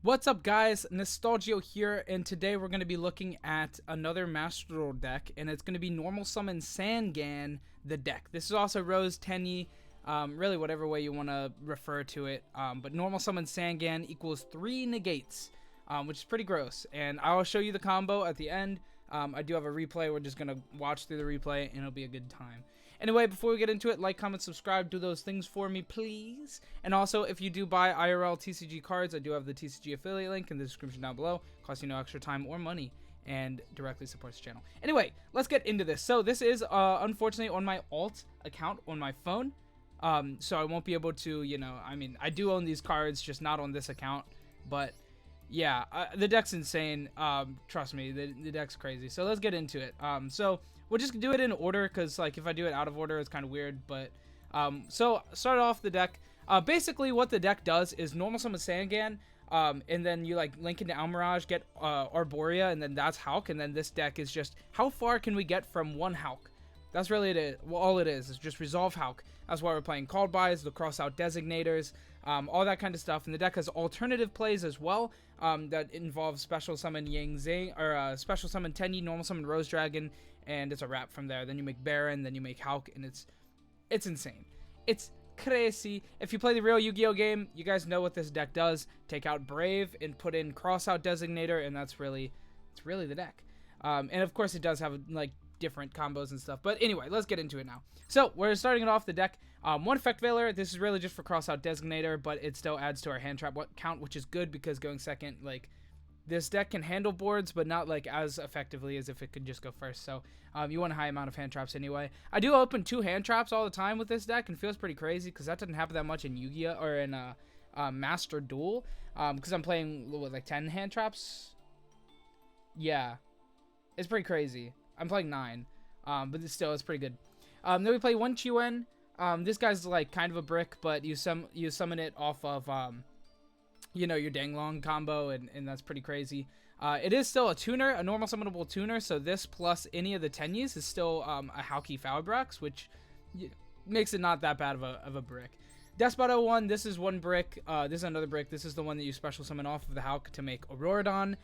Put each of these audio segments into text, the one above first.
What's up, guys? Nostal-Gi-Oh here, and today we're going to be looking at another Master Duel deck, and it's going to be Normal Summon Sangan, the deck. This is also Rose, Tenyi, really whatever way you want to refer to it, but Normal Summon Sangan equals 3 Negates, which is pretty gross, and I will show you the combo at the end. I do have a replay. We're just going to watch through the replay, and it'll be a good time. Anyway, before we get into it, like, comment, subscribe, do those things for me, please. And also, if you do buy IRL TCG cards, I do have the TCG affiliate link in the description down below. Costs you no extra time or money, and directly supports the channel. Anyway, let's get into this. So this is, unfortunately, on my alt account on my phone. So I won't be able to, I do own these cards, just not on this account. But yeah, the deck's insane. Trust me, the deck's crazy. So let's get into it. So we'll just do it in order, because like if I do it out of order, it's kind of weird. But so start off the deck. Basically, what the deck does is Normal Summon Sangan, and then you like link into Almirage, get Arborea, and then that's Hulk. And then this deck is just how far can we get from one Hulk? That's really it. Well, all it is just resolve Hulk. That's why we're playing called buys, the cross out designators, all that kind of stuff. And the deck has alternative plays as well that involve special summon Yang Zing, or special summon Tenyi, normal summon Rose Dragon, and it's a wrap from there. Then you make Baron, then you make Hulk, and it's insane. It's crazy. If you play the real Yu-Gi-Oh game, you guys know what this deck does. Take out Brave and put in cross out designator, and it's really the deck. And of course, it does have like different combos and stuff, but anyway, let's get into it now. So we're starting it off the deck. One effect veiler. This is really just for cross out designator, but it still adds to our hand trap count, which is good because going second, like this deck can handle boards, but not like as effectively as if it could just go first. So you want a high amount of hand traps anyway. I do open 2 hand traps all the time with this deck, and it feels pretty crazy because that doesn't happen that much in Yu-Gi-Oh or in Master Duel, because I'm playing with like 10 hand traps. Yeah, it's pretty crazy. I'm playing 9, but it's pretty good. Then we play 1 Qn. This guy's like kind of a brick, but you summon it off of your Danglong combo, and that's pretty crazy. It is still a tuner, a normal summonable tuner, so this plus any of the Tenyis is still a Hauki Falbrax, which makes it not that bad of a brick. Despot 01, this is 1 brick. This is another brick. This is the one that you special summon off of the Hulk to make Auroradon.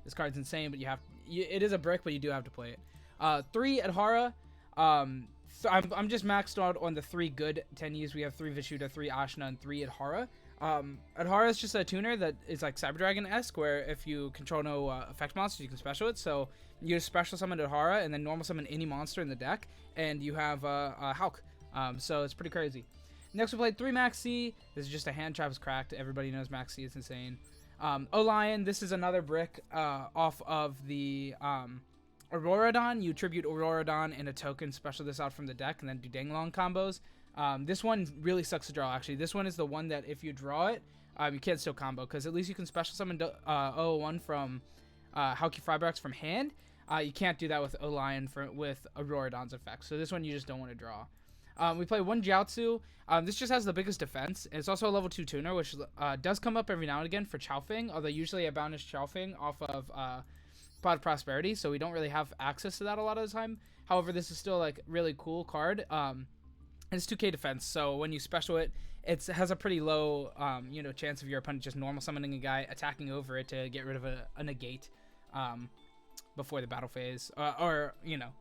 This card's insane, but it is a brick, but you do have to play it. 3 Adhara. So I'm just maxed out on the 3 good Tenyis. We have 3 Vishuddha, 3 Ashna, and 3 Adhara. Adhara is just a tuner that is like Cyber Dragon-esque, where if you control no effect monsters, you can special it. So you just special summon Adhara, and then normal summon any monster in the deck, and you have a Hulk. So it's pretty crazy. Next we played 3 Maxi. This is just a hand trap is cracked. Everybody knows Maxi. It's insane. Olion, this is another brick off of the Auroradon. You tribute Auroradon and a token, special this out from the deck, and then do Danglong combos. This one really sucks to draw, actually. This one is the one that if you draw it, you can't still combo, because at least you can special summon 001 from Hauki Falbrax from hand. You can't do that with Olion with Auroradon's effect. So this one you just don't want to draw. We play 1 Jiaozu. This just has the biggest defense. And it's also a level 2 tuner, which does come up every now and again for Chaofeng, although usually I banish Chaofeng off of Pot of Prosperity, so we don't really have access to that a lot of the time. However, this is still like really cool card. And it's 2k defense, so when you special it, it has a pretty low chance of your opponent just normal summoning a guy, attacking over it to get rid of a negate before the battle phase, or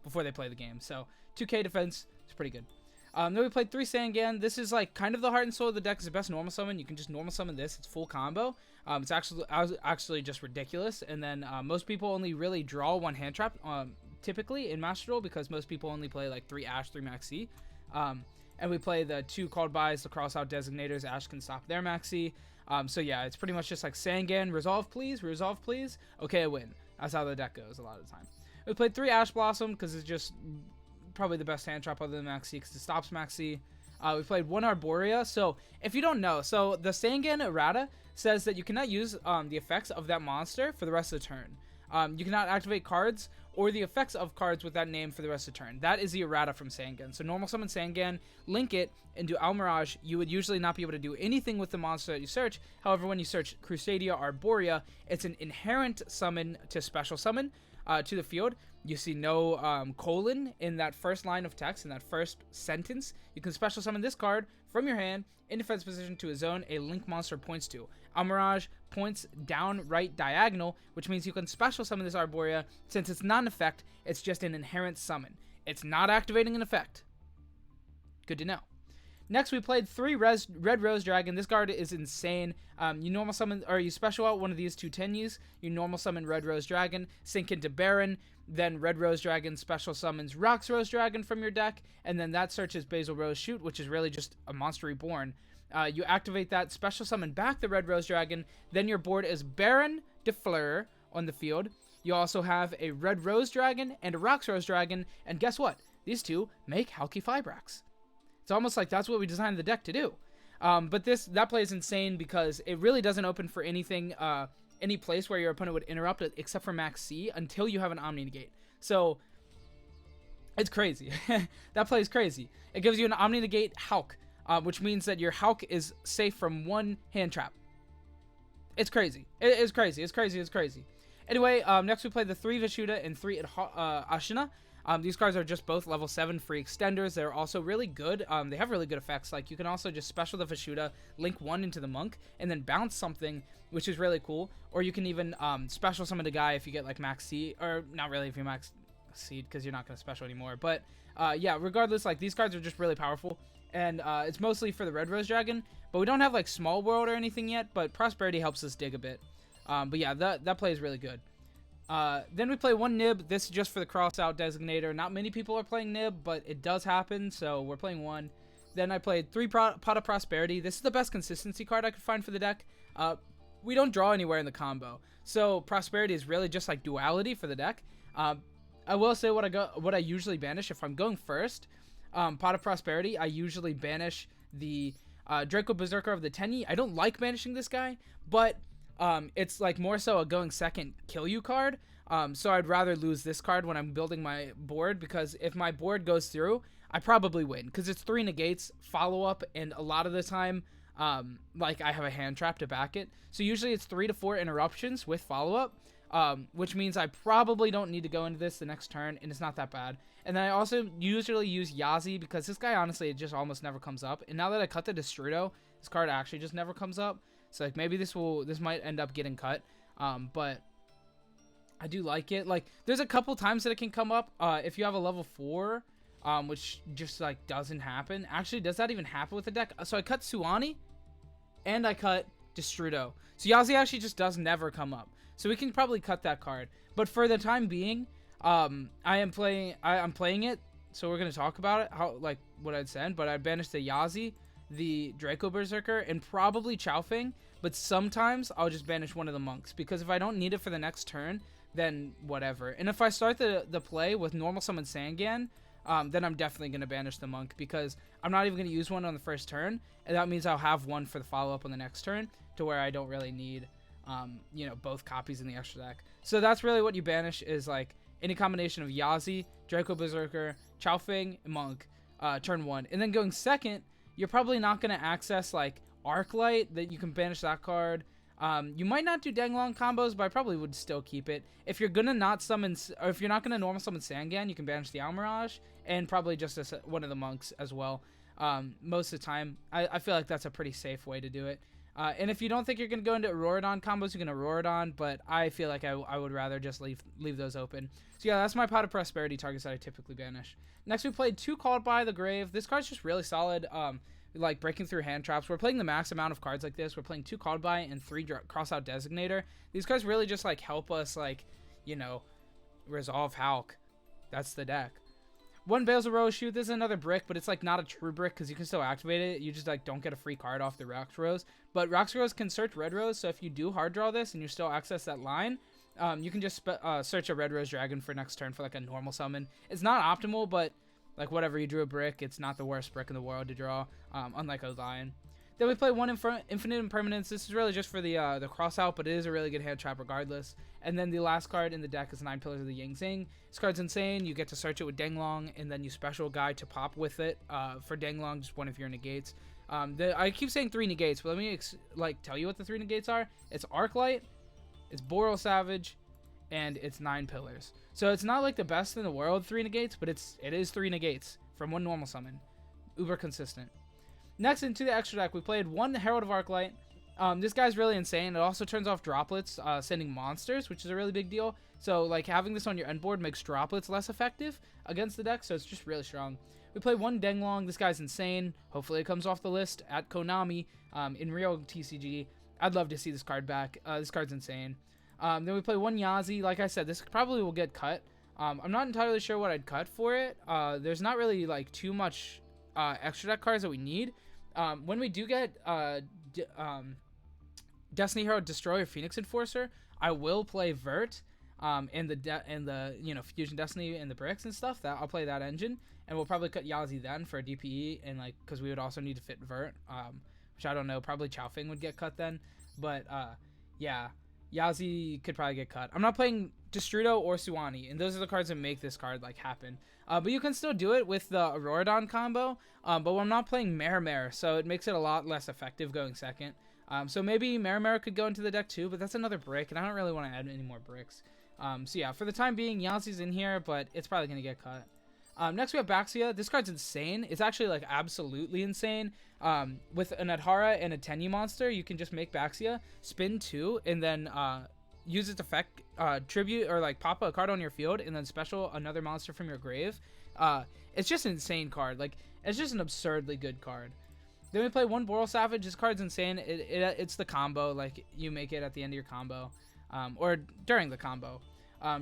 before they play the game. So 2k defense is pretty good. Then we played 3 Sangan. This is like kind of the heart and soul of the deck. Is the best normal summon. You can just normal summon this. It's full combo. It's actually just ridiculous. And then most people only really draw 1 hand trap typically in Master Duel, because most people only play like 3 Ash, 3 Maxi. And we play the 2 called buys, the cross out designators. Ash can stop their Maxi. So yeah, it's pretty much just like Sangan. Resolve please. Resolve please. Okay, I win. That's how the deck goes a lot of the time. We played 3 Ash Blossom because it's just probably the best hand trap other than Maxi, because it stops Maxi. We played 1 Arborea. So if you don't know, so the Sangan errata says that you cannot use the effects of that monster for the rest of the turn. You cannot activate cards or the effects of cards with that name for the rest of the turn. That is the errata from Sangan. So normal summon Sangan, link it, and do Almirage. You would usually not be able to do anything with the monster that you search. However, when you search Crusadia Arborea, it's an inherent summon to special summon. to the field. You see no colon in that first line of text, in that first sentence. You can special summon this card from your hand in defense position to a zone a link monster points to. Almirage points down right diagonal, which means you can special summon this Arborea. Since it's not an effect, it's just an inherent summon. It's not activating an effect. Good to know. Next, we played 3 Red Rose Dragon. This card is insane. You normal summon, or you special out one of these 2 Tenyis. You normal summon Red Rose Dragon, sink into Baron. Then Red Rose Dragon special summons Rox Rose Dragon from your deck. And then that searches Basil Rose Shoot, which is really just a monster reborn. You activate that, special summon back the Red Rose Dragon. Then your board is Baron de Fleur on the field. You also have a Red Rose Dragon and a Rox Rose Dragon. And guess what? These 2 make Halki Fibrax. It's almost like that's what we designed the deck to do. But that play is insane because it really doesn't open for anything, any place where your opponent would interrupt it except for max C until you have an Omni Negate. So it's crazy. That play is crazy. It gives you an Omni Negate Hulk, which means that your Hulk is safe from 1 hand trap. It's crazy. It's crazy. It's crazy. It's crazy. Anyway, next we play the 3 Vishuda and 3 Ashina. These cards are just both level 7 free extenders. They're also really good. They have really good effects. Like, you can also just special the Vishuda, link 1 into the Monk, and then bounce something, which is really cool. Or you can even special summon a guy if you get, like, max C. Or, not really if you max seed, because you're not going to special anymore. But, yeah, regardless, like, these cards are just really powerful. And it's mostly for the Red Rose Dragon. But we don't have, like, Small World or anything yet. But Prosperity helps us dig a bit. But, yeah, that play is really good. Then we play 1 Nib. This is just for the cross-out designator. Not many people are playing Nib, but it does happen, so we're playing 1. Then I played 3 Pot of Prosperity. This is the best consistency card I could find for the deck. We don't draw anywhere in the combo, so Prosperity is really just like duality for the deck. I will say what I usually banish if I'm going first. Pot of Prosperity, I usually banish the Draco Berserker of the Tenyi. I don't like banishing this guy, but it's like more so a going second kill you card. So I'd rather lose this card when I'm building my board, because if my board goes through, I probably win, because it's 3 negates, follow up, and a lot of the time, like, I have a hand trap to back it. So usually it's 3 to 4 interruptions with follow up, which means I probably don't need to go into this the next turn, and it's not that bad. And then I also usually use Yazi, because this guy, honestly, it just almost never comes up. And now that I cut the Destrudo, this card actually just never comes up. So, like, maybe this might end up getting cut, but I do like it. Like, there's a couple times that it can come up. If you have a level 4, which just, like, doesn't happen. Actually, does that even happen with the deck? So I cut Suani, and I cut Destrudo. So Yazi actually just does never come up. So we can probably cut that card. But for the time being, I'm playing it. So we're gonna talk about it, how, like, what I'd said. But I'd banish the Yazi, the Draco Berserker, and probably Chaofeng. But sometimes I'll just banish one of the monks, because if I don't need it for the next turn, then whatever. And if I start the play with normal summon Sangan, then I'm definitely going to banish the monk, because I'm not even going to use one on the first turn, and that means I'll have one for the follow-up on the next turn, to where I don't really need, you know, both copies in the extra deck. So that's really what you banish, is like any combination of Yazi, Draco Berserker, Chaofeng, and monk, turn 1. And then going second, you're probably not going to access like Arclight, that you can banish that card. You might not do Danglong combos, but I probably would still keep it. If you're gonna not summon, or if you're not gonna normal summon Sangan, you can banish the Almirage, and probably just one of the monks as well. Most of the time, I feel like that's a pretty safe way to do it. And if you don't think you're gonna go into Auroradon combos, you can Auroradon, but I feel like I would rather just leave those open. So yeah, that's my Pot of Prosperity targets that I typically banish. Next, we played 2 Called by the Grave. This card's just really solid. Like breaking through hand traps. We're playing the max amount of cards like this. We're playing 2 Called by and 3 Crossout Designator. These cards really just like help us, like, you know, resolve Hulk. That's the deck. 1 Basil Rose Shoot. This is another brick, but it's like not a true brick, because you can still activate it. You just like don't get a free card off the Rox Rose. But Rox Rose can search Red Rose, so if you do hard draw this and you still access that line, you can just search a Red Rose Dragon for next turn for like a normal summon. It's not optimal, but like, whatever, you drew a brick, it's not the worst brick in the world to draw, unlike a lion. Then we play 1 Infinite Impermanence. This is really just for the cross out, but it is a really good hand trap regardless. And then the last card in the deck is 9 Pillars of the Yang Zing. This card's insane. You get to search it with Danglong, and then you special a guy to pop with it. For Danglong, just one of your negates. I keep saying 3 negates, but let me tell you what the 3 negates are. It's Arclight, it's Boral Savage, and it's 9 pillars. So it's not like the best in the world 3 negates, but it is 3 negates from one normal summon. Uber consistent. Next, into the extra deck, we played 1 Herald of Arclight. This guy's really insane. It also turns off droplets, sending monsters, which is a really big deal. So like having this on your end board makes droplets less effective against the deck, so it's just really strong. We play 1 Denglong. This guy's insane. Hopefully it comes off the list at Konami in real TCG. I'd love to see this card back. This card's insane. Then we play 1 Yazi. Like I said, this probably will get cut. I'm not entirely sure what I'd cut for it. There's not really like too much extra deck cards that we need. When we do get Destiny Hero Destroyer Phoenix Enforcer, I will play Vert and the Fusion Destiny and the bricks and stuff. That I'll play that engine, and we'll probably cut Yazi then for a DPE, and like because we would also need to fit Vert, which I don't know. Probably Chaofeng would get cut then, but yeah, Yazi could probably get cut. I'm not playing Destrudo or Suwani, and those are the cards that make this card like happen. But you can still do it with the Auroradon combo. But I'm not playing Mare, so it makes it a lot less effective going second. So maybe Mare could go into the deck too, but that's another brick, and I don't really want to add any more bricks. So yeah, for the time being, Yazi's in here, but it's probably going to get cut. Next we have Baxia. This card's insane. It's actually like absolutely insane. With an Adhara and a Tenyi monster, you can just make Baxia, spin 2, and then use its effect, tribute, or like pop a card on your field, and then special another monster from your grave. It's just an insane card. Like, it's just an absurdly good card. Then we play 1 Boral Savage. This card's insane. It's the combo. Like, you make it at the end of your combo, or during the combo.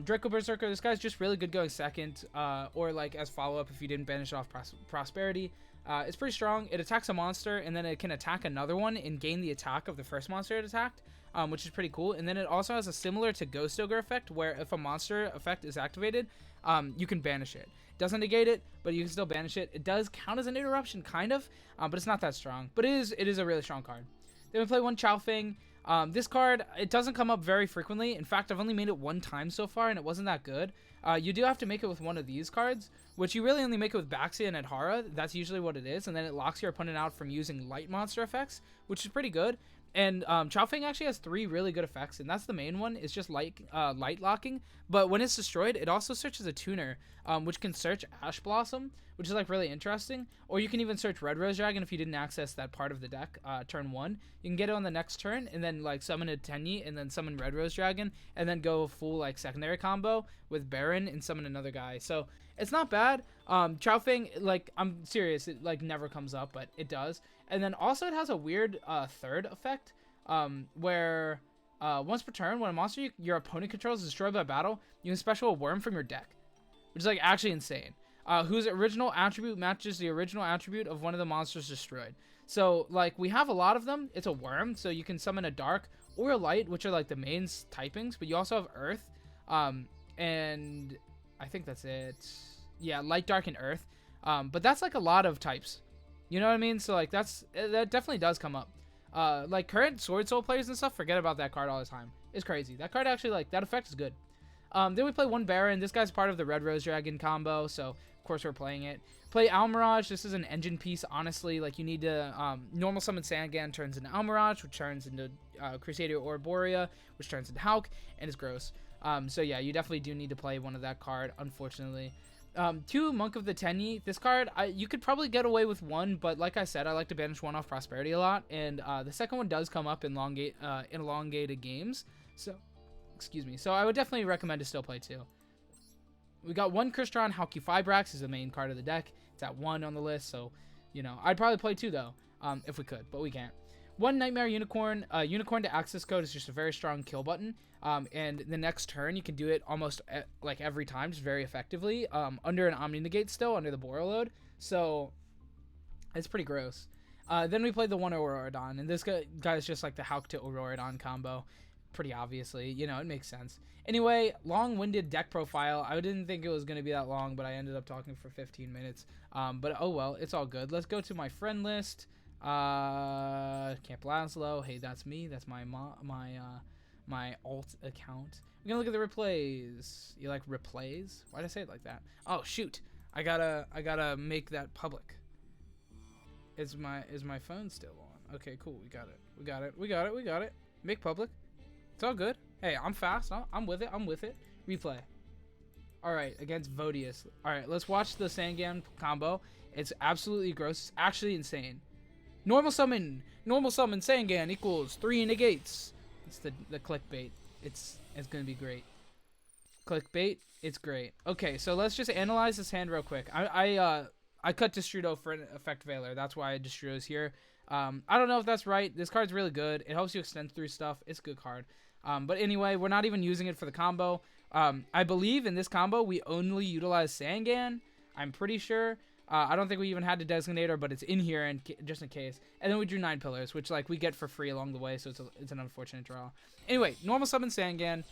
Draco Berserker, this guy's just really good going second, or like as follow-up if you didn't banish off Prosperity. It's pretty strong. It attacks a monster, and then it can attack another one and gain the attack of the first monster it attacked, which is pretty cool. And then it also has a similar to Ghost Ogre effect, where if a monster effect is activated, you can banish it. It doesn't negate it, but you can still banish it. It does count as an interruption, kind of, but it's not that strong. But it is a really strong card. Then we play 1 Chaofeng. This card, it doesn't come up very frequently. In fact, I've only made it 1 time so far, and it wasn't that good. You do have to make it with one of these cards, which you really only make it with Baxia and Adhara. That's usually what it is, and then it locks your opponent out from using light monster effects, which is pretty good. And Chaofeng actually has 3 really good effects, and that's the main one. It's just light locking. But when it's destroyed, it also searches a tuner, which can search Ash Blossom, which is like really interesting. Or you can even search Red Rose Dragon if you didn't access that part of the deck turn 1. You can get it on the next turn, and then like summon a Tenyi, and then summon Red Rose Dragon, and then go full like secondary combo with Baron and summon another guy. So it's not bad. Chaofeng, like, I'm serious, it like never comes up, but it does. And then also it has a weird third effect, where once per turn, when a monster your opponent controls is destroyed by battle, you can special a worm from your deck, which is like actually insane. Whose original attribute matches the original attribute of one of the monsters destroyed. So like we have a lot of them. It's a worm, so you can summon a dark or a light, which are like the main typings, but you also have earth, and I think that's it. Yeah, light, dark, and earth. But that's like a lot of types. You know what I mean? So like that definitely does come up. Like current Sword Soul players and stuff forget about that card all the time. It's crazy. That card actually, like, that effect is good. Then we play 1 Baron. This guy's part of the Red Rose Dragon combo, so of course we're playing it. Play Almirage. This is an engine piece, honestly. Like, you need to normal summon Sangan, turns into Almirage, which turns into Crusader Orborea, which turns into Hulk, and it's gross. So yeah, you definitely do need to play one of that card, unfortunately. 2 Monk of the Tenyi. This card, you could probably get away with 1, but like I said, I like to banish 1 off Prosperity a lot, and the second one does come up in elongated games. So, excuse me. So I would definitely recommend to still play 2. We got 1 Crystron. Halki-Fibrax is the main card of the deck. It's at 1 on the list, so, you know, I'd probably play 2 though, if we could, but we can't. 1 Nightmare Unicorn. Unicorn to access code is just a very strong kill button. And the next turn, you can do it almost like every time, just very effectively. Under an Omni Negate still, under the Boral load. So, it's pretty gross. Then we played the 1 Auroradon. And this guy's just like the Hulk to Auroradon combo. Pretty obviously. You know, it makes sense. Anyway, long-winded deck profile. I didn't think it was going to be that long, but I ended up talking for 15 minutes. But oh well, it's all good. Let's go to my friend list. Camp Laszlo. Hey, that's me. That's my alt account. We're gonna look at the replays. You like replays? Why'd I say it like that? Oh shoot! I gotta make that public. Is my phone still on? Okay, cool. We got it. Make public. It's all good. Hey, I'm fast. I'm with it. I'm with it. Replay. All right, against Vodius. All right, let's watch the Sangan combo. It's absolutely gross. It's actually insane. Normal summon Sangan equals 3 negates. It's the clickbait. It's gonna be great. Clickbait. It's great. Okay, so let's just analyze this hand real quick. I cut Destrudo for an effect Veiler. That's why Destrudo's here. I don't know if that's right. This card's really good. It helps you extend through stuff. It's a good card. But anyway, we're not even using it for the combo. I believe in this combo we only utilize Sangan. I'm pretty sure. I don't think we even had the Designator, but it's in here and just in case. And then we drew 9 pillars, which like we get for free along the way, so it's an unfortunate draw. Anyway, normal summon Sangan.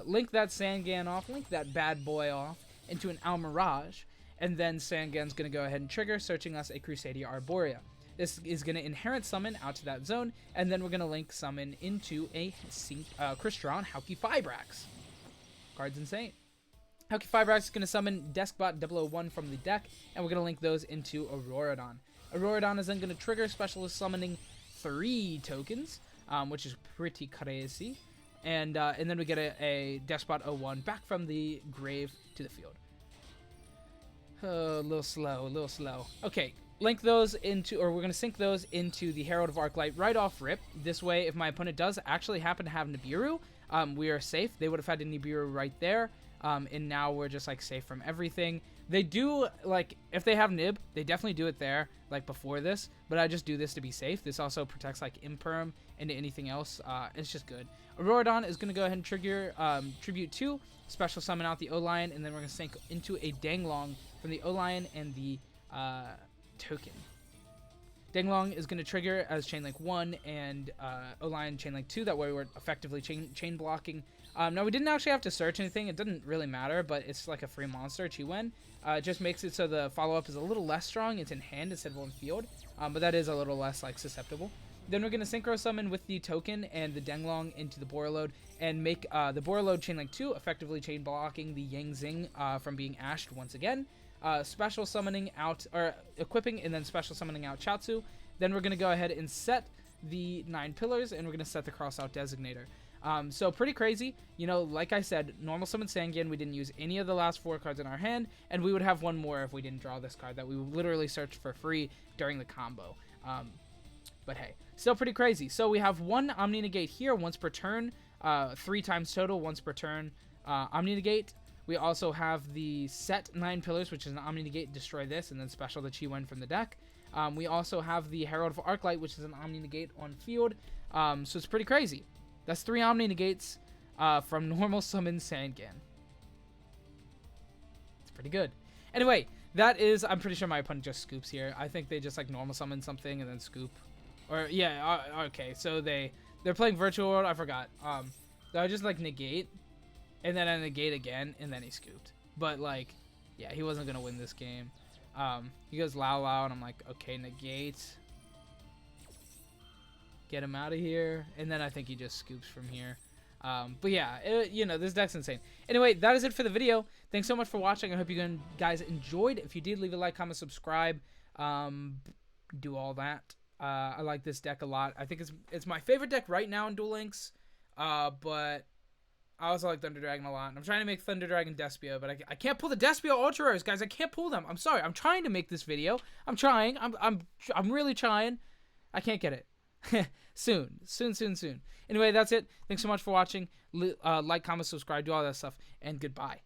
Link that Sangan off. Link that bad boy off into an Almirage. And then Sangan's going to go ahead and trigger, searching us a Crusadia Arborea. This is going to inherent summon out to that zone, and then we're going to link summon into a Crystron Hauki Fibrax. Card's insane. Hauki Fibrax is going to summon Deskbot 001 from the deck, and we're going to link those into Auroradon. Auroradon is then going to trigger specialist summoning 3 tokens, which is pretty crazy. And then we get a Deskbot 01 back from the grave to the field. A little slow. Okay, link those into, or we're going to sync those into the Herald of Arclight right off rip. This way, if my opponent does actually happen to have Nibiru, we are safe. They would have had a Nibiru right there. And now we're just like safe from everything. They do, like, if they have Nib, they definitely do it there, like before this, but I just do this to be safe. This also protects like Imperm and anything else. It's just good. Auroradon is going to go ahead and trigger Tribute 2, special summon out the O-Lion, and then we're going to sync into a Danglong from the O-Lion and the token. Danglong is going to trigger as Chainlink 1 and O-Lion Chainlink 2. That way we're effectively chain blocking. Now, we didn't actually have to search anything. It doesn't really matter, but it's like a free monster, Chiwen. It just makes it so the follow-up is a little less strong. It's in hand instead of on field, but that is a little less like susceptible. Then we're going to Synchro Summon with the token and the Danglong into the Borreload and make the Borreload Chainlink 2, effectively chain blocking the Yang Zing from being ashed once again. Special summoning out, or equipping, and then special summoning out Chaozu. Then we're going to go ahead and set the 9 pillars, and we're going to set the cross-out Designator. So pretty crazy. You know, like I said, normal summon Sangan, we didn't use any of the last 4 cards in our hand, and we would have one more if we didn't draw this card that we literally searched for free during the combo. But hey, still pretty crazy. So we have 1 Omni Negate here once per turn, 3 times total once per turn Omni Negate. We also have the set 9 pillars, which is an Omni Negate, destroy this, and then special the Chiwen from the deck. We also have the Herald of Arclight, which is an Omni Negate on field. So it's pretty crazy. That's 3 Omni Negates from normal summon Sangan. It's pretty good. Anyway, that is, I'm pretty sure my opponent just scoops here. I think they just like normal summon something and then scoop. Or yeah, okay. So they're playing Virtual World. I forgot. So I just like negate, and then I negate again, and then he scooped. But like, yeah, he wasn't gonna win this game. He goes Lao, and I'm like, okay, negate. Get him out of here, and then I think he just scoops from here. But yeah, you know, this deck's insane. Anyway, that is it for the video. Thanks so much for watching. I hope you guys enjoyed. If you did, leave a like, comment, subscribe, do all that. I like this deck a lot. I think it's my favorite deck right now in Duel Links, but I also like Thunder Dragon a lot. And I'm trying to make Thunder Dragon Despia, but I can't pull the Despia Ultra Rares, guys. I can't pull them. I'm sorry. I'm trying to make this video. I'm trying. I'm really trying. I can't get it. Soon. Anyway, that's it. Thanks so much for watching. Like, comment, subscribe, do all that stuff, and goodbye.